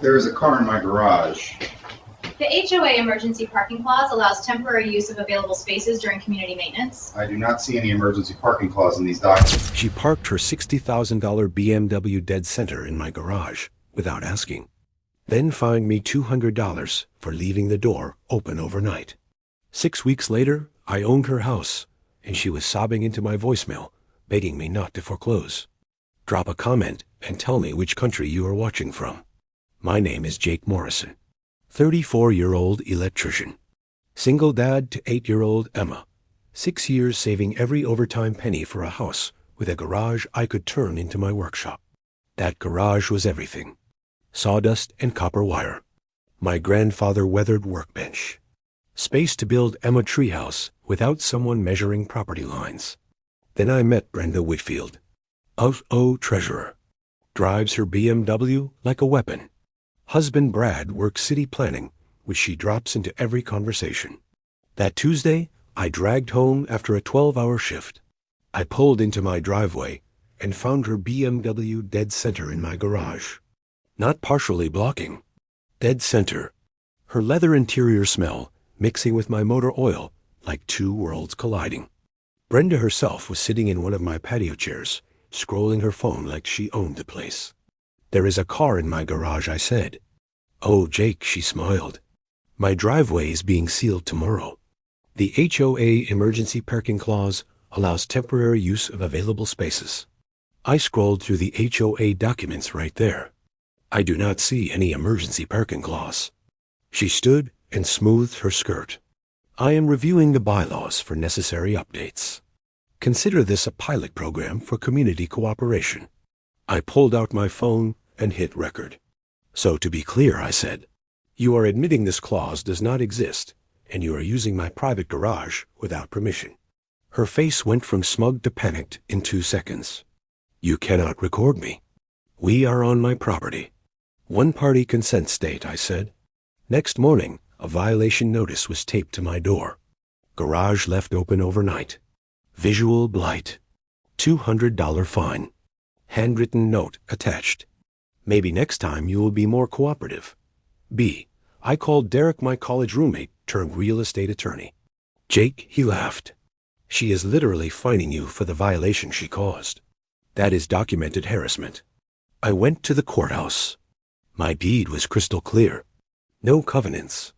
There is a car in my garage. The HOA emergency parking clause allows temporary use of available spaces during community maintenance. I do not see any emergency parking clause in these documents. She parked her $60,000 BMW dead center in my garage without asking. Then fined me $200 for leaving the door open overnight. 6 weeks later, I owned her house, and she was sobbing into my voicemail, begging me not to foreclose. Drop a comment and tell me which country you are watching from. My name is Jake Morrison, 34-year-old electrician. Single dad to 8-year-old Emma. 6 years saving every overtime penny for a house with a garage I could turn into my workshop. That garage was everything. Sawdust and copper wire. My grandfather weathered workbench. Space to build Emma treehouse without someone measuring property lines. Then I met Brenda Whitfield. Treasurer. Drives her BMW like a weapon. Husband Brad works city planning, which she drops into every conversation. That Tuesday, I dragged home after a 12-hour shift. I pulled into my driveway and found her BMW dead center in my garage. Not partially blocking. Dead center. Her leather interior smell mixing with my motor oil like two worlds colliding. Brenda herself was sitting in one of my patio chairs, scrolling her phone like she owned the place. There is a car in my garage, I said. Oh, Jake, she smiled. My driveway is being sealed tomorrow. The HOA emergency parking clause allows temporary use of available spaces. I scrolled through the HOA documents right there. I do not see any emergency parking clause. She stood and smoothed her skirt. I am reviewing the bylaws for necessary updates. Consider this a pilot program for community cooperation. I pulled out my phone and hit record. So to be clear, I said, you are admitting this clause does not exist, and you are using my private garage without permission. Her face went from smug to panicked in 2 seconds. You cannot record me. We are on my property. One-party consent state, I said. Next morning, a violation notice was taped to my door. Garage left open overnight. Visual blight. $200 fine. Handwritten note attached. Maybe next time you will be more cooperative. B. I called Derek, my college roommate turned real estate attorney. Jake, he laughed. She is literally fining you for the violation she caused. That is documented harassment. I went to the courthouse. My deed was crystal clear. No covenants.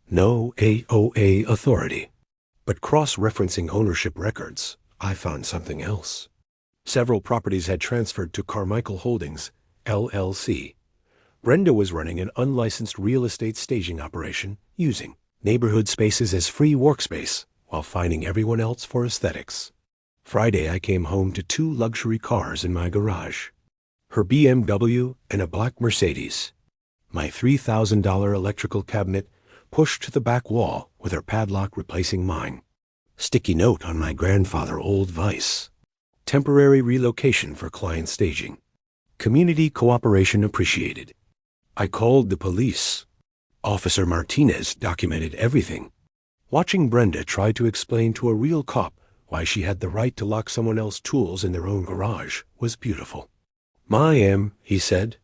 No AOA authority. But cross-referencing ownership records, I found something else. Several properties had transferred to Carmichael Holdings, LLC. Brenda was running an unlicensed real estate staging operation using neighborhood spaces as free workspace while fining everyone else for aesthetics. Friday, I came home to 2 luxury cars in my garage. Her BMW and a black Mercedes. My $3,000 electrical cabinet pushed to the back wall with her padlock replacing mine. Sticky note on my grandfather old Vice. Temporary relocation for client staging. Community cooperation appreciated. I called the police. Officer Martinez documented everything. Watching Brenda try to explain to a real cop why she had the right to lock someone else's tools in their own garage was beautiful. He said.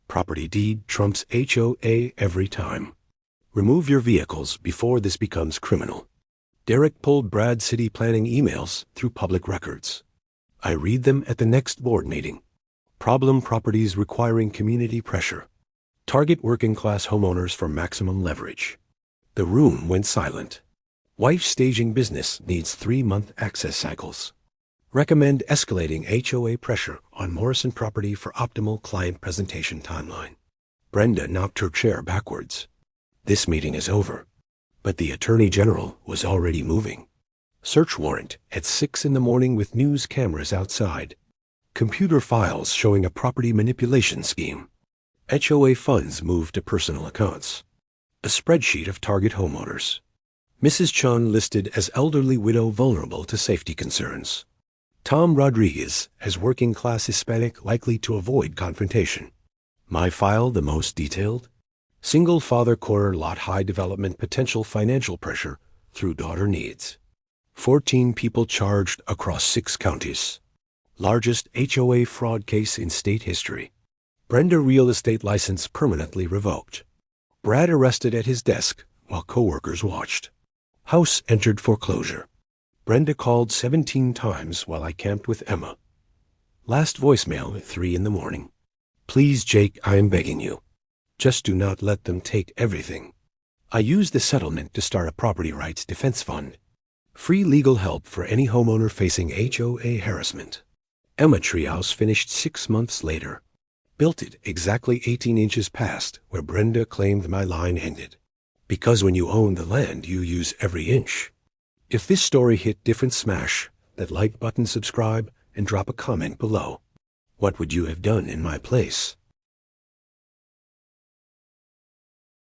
Property deed trumps HOA every time. Remove your vehicles before this becomes criminal. Derek pulled Brad's city planning emails through public records. I read them at the next board meeting. Problem properties requiring community pressure. Target working-class homeowners for maximum leverage. The room went silent. Wife staging business needs 3-month access cycles. Recommend escalating HOA pressure on Morrison property for optimal client presentation timeline. Brenda knocked her chair backwards. This meeting is over. But the Attorney General was already moving. Search warrant at 6 in the morning with news cameras outside. Computer files showing a property manipulation scheme. HOA funds moved to personal accounts. A spreadsheet of target homeowners. Mrs. Chun listed as elderly widow vulnerable to safety concerns. Tom Rodriguez as working-class Hispanic likely to avoid confrontation. My file the most detailed. Single father corner lot high development potential financial pressure through daughter needs. 14 people charged across 6 counties. Largest HOA fraud case in state history. Brenda real estate license permanently revoked. Brad arrested at his desk while coworkers watched. House entered foreclosure. Brenda called 17 times while I camped with Emma. Last voicemail at 3 in the morning. Please, Jake, I am begging you. Just do not let them take everything. I used the settlement to start a property rights defense fund. Free legal help for any homeowner facing HOA harassment. Emma Treehouse finished 6 months later. Built it exactly 18 inches past where Brenda claimed my line ended. Because when you own the land, you use every inch. If this story hit different, smash that like button, subscribe, and drop a comment below. What would you have done in my place?